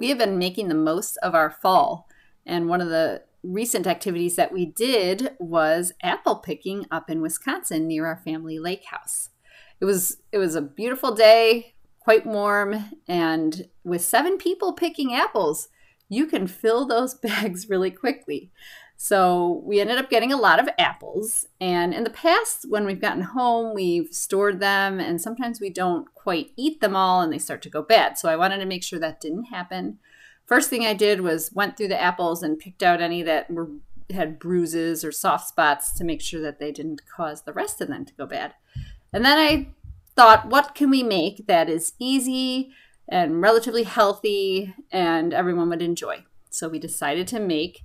We have been making the most of our fall, and one of the recent activities that we did was apple picking up in Wisconsin near our family lake house. It was a beautiful day, quite warm, and with 7 people picking apples, you can fill those bags really quickly. So we ended up getting a lot of apples, and in the past when we've gotten home, we've stored them, and sometimes we don't quite eat them all and they start to go bad. So I wanted to make sure that didn't happen. First thing I did was went through the apples and picked out any that had bruises or soft spots to make sure that they didn't cause the rest of them to go bad. And then I thought, what can we make that is easy and relatively healthy and everyone would enjoy? So we decided to make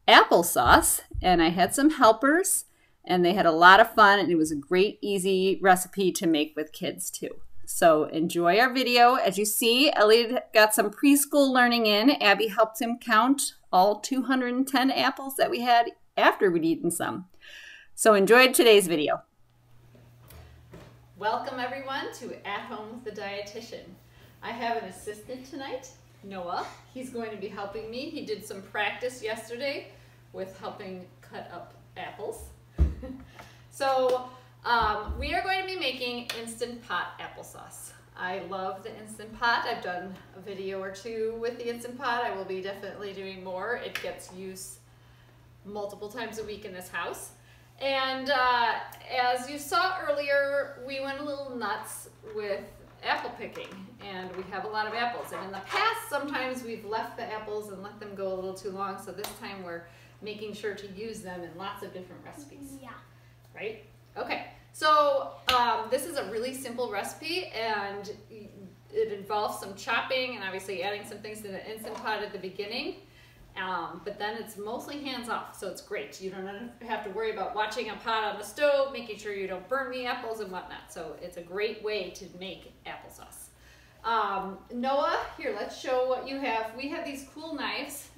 applesauce, and I had some helpers and they had a lot of fun, and it was a great easy recipe to make with kids too. So enjoy our video. As you see, Elliot got some preschool learning in. Abby helped him count all 210 apples that we had after we'd eaten some. So enjoy today's video. Welcome everyone to At Home with the Dietitian. I have an assistant tonight, Noah. He's going to be helping me. He did some practice yesterday with helping cut up apples. So we are going to be making Instant Pot applesauce. I love the Instant Pot. I've done a video or 2 with the Instant Pot. I will be definitely doing more. It gets used multiple times a week in this house. And as you saw earlier, we went a little nuts with apple picking, and we have a lot of apples. And in the past, sometimes we've left the apples and let them go a little too long. So this time we're making sure to use them in lots of different recipes. Yeah. Right? Okay. So this is a really simple recipe, and it involves some chopping and obviously adding some things to the Instant Pot at the beginning. But then it's mostly hands-off, so it's great. You don't have to worry about watching a pot on the stove, making sure you don't burn the apples and whatnot. So it's a great way to make applesauce. Noah, here, let's show what you have. We have these cool knives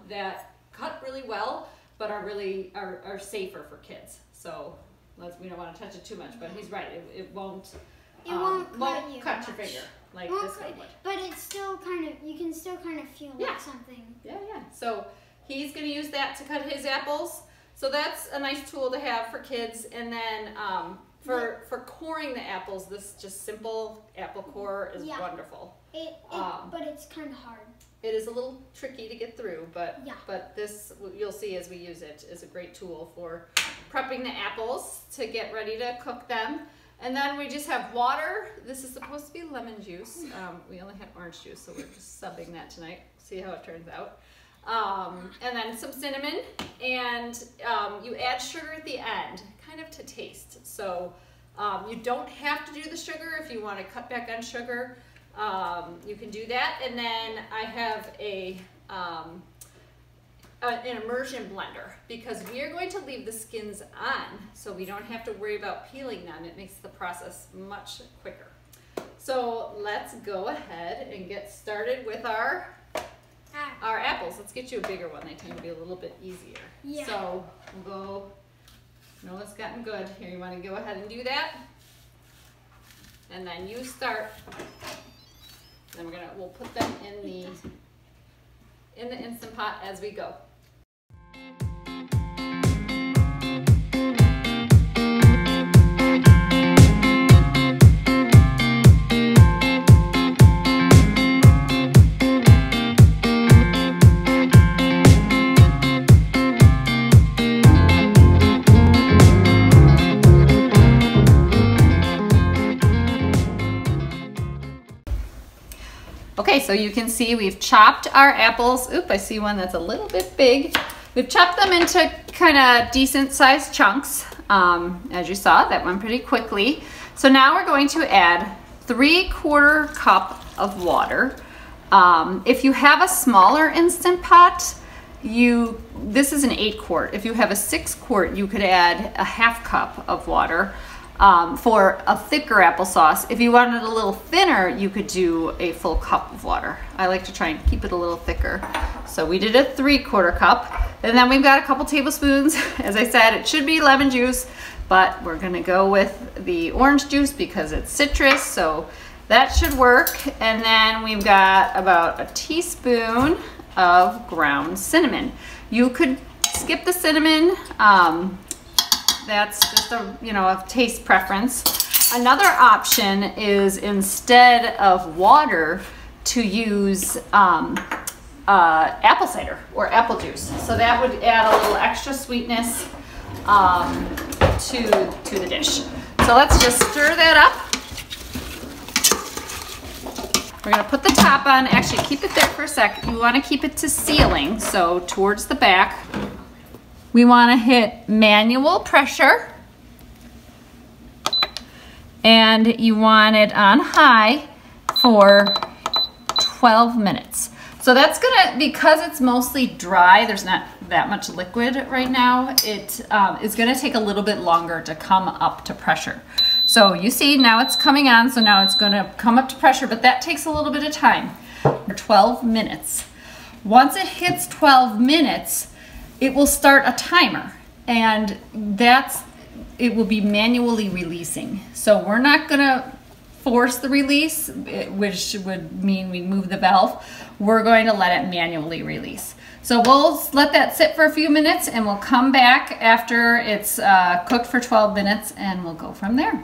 that cut really well, but are safer for kids. So we don't want to touch it too much, but he's right. It won't cut your finger like this one would. But it's still kind of, you can still kind of feel like something. Yeah. So he's going to use that to cut his apples. So that's a nice tool to have for kids. And then for coring the apples, this just simple apple core is wonderful. But it's kind of hard. It is a little tricky to get through, but this, you'll see as we use it, is a great tool for prepping the apples to get ready to cook them. And then we just have water. This is supposed to be lemon juice. We only had orange juice, so we're just subbing that tonight. See how it turns out. And then some cinnamon, and you add sugar at the end, kind of to taste. So you don't have to do the sugar if you want to cut back on sugar. You can do that. And then I have an immersion blender, because we are going to leave the skins on so we don't have to worry about peeling them. It makes the process much quicker. So let's go ahead and get started with our apples. Let's get you a bigger one. They tend to be a little bit easier. Yeah. So we'll go, Noah's gotten good. Here, you want to go ahead and do that? And then you start. Then we'll put them in the Instant Pot as we go. Okay, so you can see we've chopped our apples. Oop, I see one that's a little bit big. We've chopped them into kind of decent sized chunks. As you saw, that went pretty quickly. So now we're going to add 3/4 cup of water. If you have a smaller Instant Pot, this is an 8-quart. If you have a 6-quart, you could add a 1/2 cup of water. For a thicker applesauce. If you wanted a little thinner, you could do a full cup of water. I like to try and keep it a little thicker. So we did a 3/4 cup. And then we've got a couple tablespoons. As I said, it should be lemon juice, but we're gonna go with the orange juice because it's citrus. So that should work. And then we've got about a teaspoon of ground cinnamon. You could skip the cinnamon. That's just a taste preference. Another option is, instead of water, to use apple cider or apple juice. So that would add a little extra sweetness to the dish. So let's just stir that up. We're gonna put the top on. Actually, keep it there for a sec. You wanna keep it to sealing, so towards the back. We wanna hit manual pressure. And you want it on high for 12 minutes. So that's gonna, because it's mostly dry, there's not that much liquid right now, it is gonna take a little bit longer to come up to pressure. So you see now it's coming on, so now it's gonna come up to pressure, but that takes a little bit of time, for 12 minutes. Once it hits 12 minutes, it will start a timer, and it will be manually releasing. So we're not gonna force the release, which would mean we move the valve. We're going to let it manually release. So we'll let that sit for a few minutes, and we'll come back after it's cooked for 12 minutes, and we'll go from there.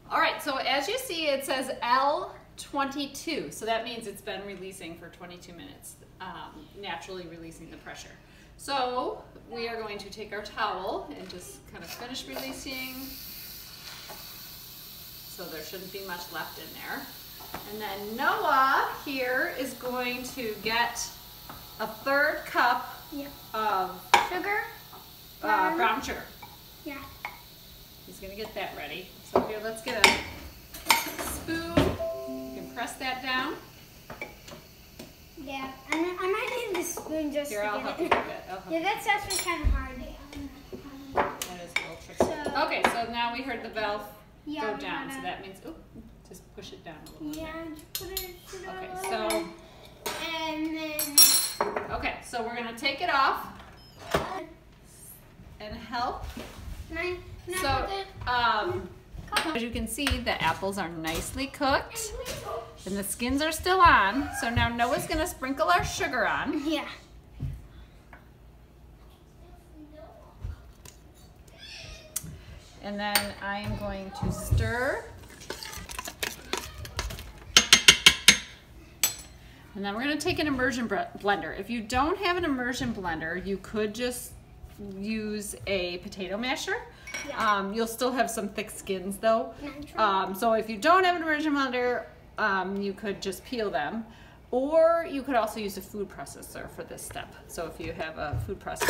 All right, so as you see, it says L22. So that means it's been releasing for 22 minutes, naturally releasing the pressure. So we are going to take our towel and just kind of finish releasing. So there shouldn't be much left in there. And then Noah here is going to get a 1/3 cup of sugar, brown sugar. Yeah. He's gonna get that ready. So here, let's get a spoon. You can press that down. Yeah, I might need the spoon just here, to I'll get help it. you with it. Yeah, that's actually kind of hard. That is a little tricky. Okay, so now we heard the valve go down. So that means, just push it down a little bit. Yeah, just put it Okay, so. And then. Okay, so we're gonna take it off and help. As you can see, the apples are nicely cooked and the skins are still on. So now Noah's gonna sprinkle our sugar on. Yeah. And then I am going to stir. And then we're gonna take an immersion blender. If you don't have an immersion blender, you could just use a potato masher. Yeah. You'll still have some thick skins though. So if you don't have an immersion blender, you could just peel them. Or you could also use a food processor for this step. So if you have a food processor,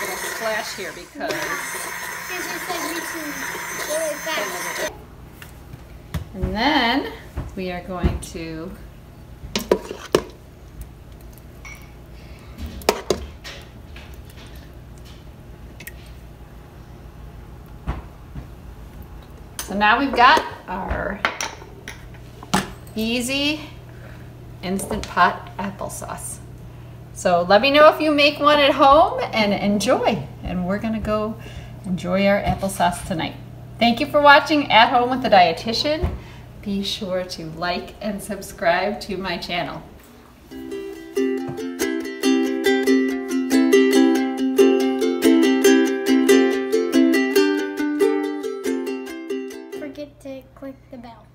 it'll splash here because and then we are going to so now we've got our easy instant pot applesauce. So let me know if you make one at home and enjoy. And we're gonna go enjoy our applesauce tonight. Thank you for watching At Home with the Dietitian. Be sure to like and subscribe to my channel. Don't forget to click the bell.